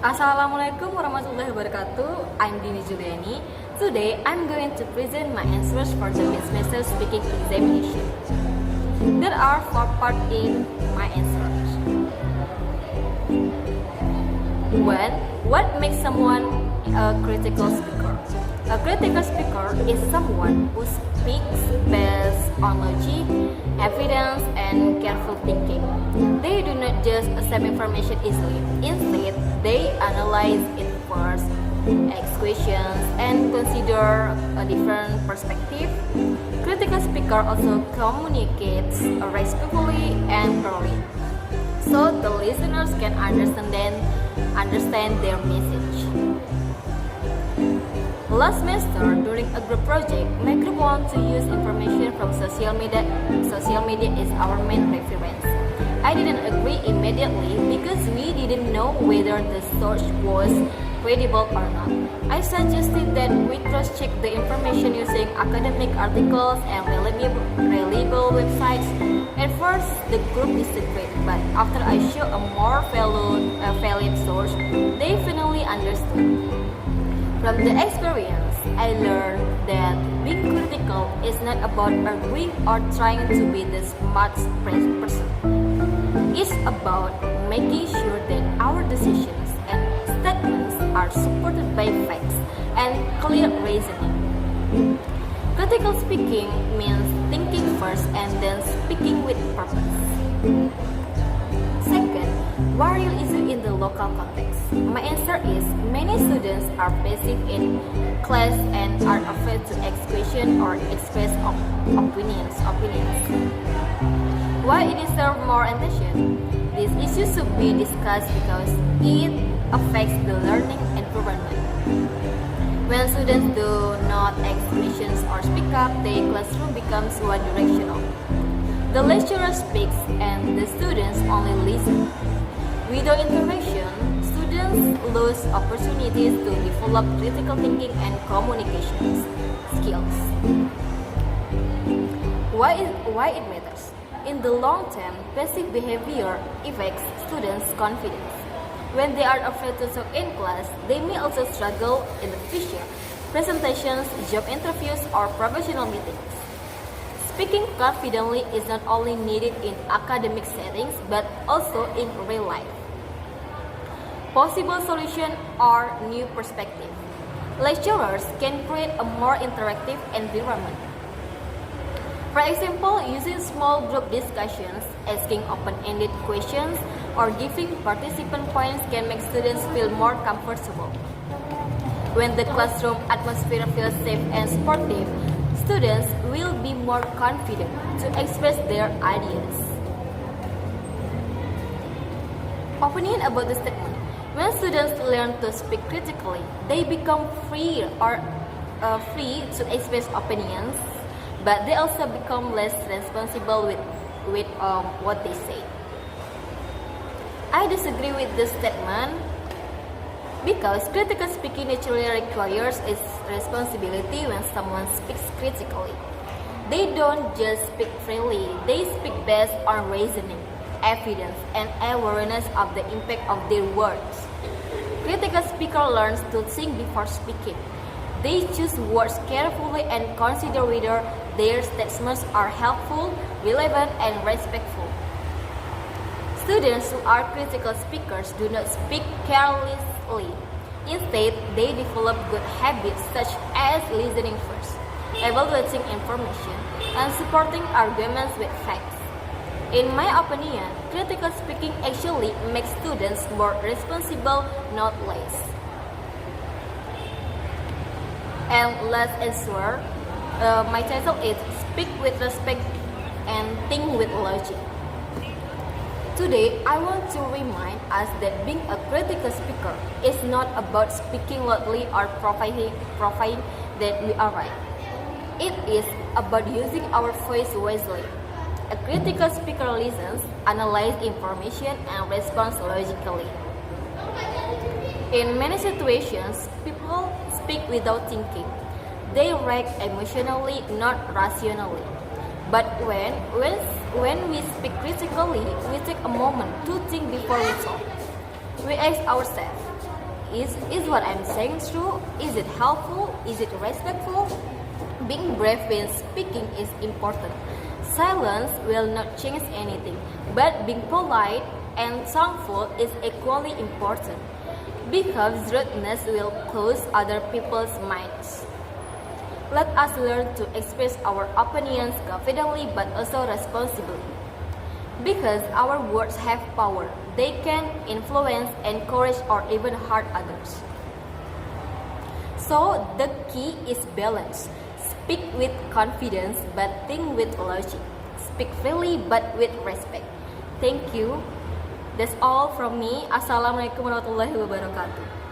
Assalamualaikum warahmatullahi wabarakatuh. I'm Dini Juliani. Today, I'm going to present my answers for the mid-semester speaking examination. There are 4 parts in my answers. 1. What makes someone a critical speaker? A critical speaker is someone who speaks based on logic, evidence, and careful thinking. They do not just accept information easily. Instead, they analyze it first, ask questions, and consider a different perspective. Critical speaker also communicates respectfully and clearly, so the listeners can understand their message. Last semester, during a group project, my group wanted to use information from social media. Social media is our main reference. I didn't agree immediately because we didn't know whether the source was credible or not. I suggested that we cross-check the information using academic articles and reliable websites. At first, the group disagreed, but after I showed a more valid source, they finally understood. From the experience, I learned that being critical is not about arguing or trying to be the smart person. It's about making sure that our decisions and statements are supported by facts and clear reasoning. Critical speaking means thinking first and then speaking with purpose. Second, why real issue in the local context? My answer is many students are passive in class and are afraid to ask questions or express opinions. Why it deserves more attention? This issue should be discussed because it affects the learning environment. When students do not ask questions or speak up, the classroom becomes one-directional. The lecturer speaks and the students only listen. Without interaction, students lose opportunities to develop critical thinking and communication skills. Why it matters? In the long term, passive behavior affects students' confidence. When they are afraid to talk in class, they may also struggle in the future, presentations, job interviews, or professional meetings. Speaking confidently is not only needed in academic settings, but also in real life. Possible solutions are new perspectives. Lecturers can create a more interactive environment. For example, using small group discussions, asking open-ended questions, or giving participant points can make students feel more comfortable. When the classroom atmosphere feels safe and supportive, students will be more confident to express their ideas. Opinion about the statement. When students learn to speak critically, they become free to express opinions, but they also become less responsible with what they say. I disagree with this statement because critical speaking naturally requires its responsibility when someone speaks critically. They don't just speak freely, they speak based on reasoning, evidence, and awareness of the impact of their words. Critical speaker learns to think before speaking. They choose words carefully and consider whether their statements are helpful, relevant, and respectful. Students who are critical speakers do not speak carelessly. Instead, they develop good habits such as listening first, evaluating information, and supporting arguments with facts. In my opinion, critical speaking actually makes students more responsible, not less. And last answer, my title is Speak with Respect and Think with Logic. Today, I want to remind us that being a critical speaker is not about speaking loudly or proving that we are right. It is about using our voice wisely. A critical speaker listens, analyzes information, and responds logically. In many situations, people speak without thinking. They react emotionally, not rationally. But when we speak critically, we take a moment to think before we talk. We ask ourselves, is what I'm saying true? Is it helpful? Is it respectful? Being brave when speaking is important. Silence will not change anything, but being polite and thankful is equally important because rudeness will close other people's minds. Let us learn to express our opinions confidently but also responsibly. Because our words have power, they can influence, encourage, or even hurt others. So, the key is balance. Speak with confidence but think with logic. Speak freely but with respect. Thank you. That's all from me. Assalamualaikum warahmatullahi wabarakatuh.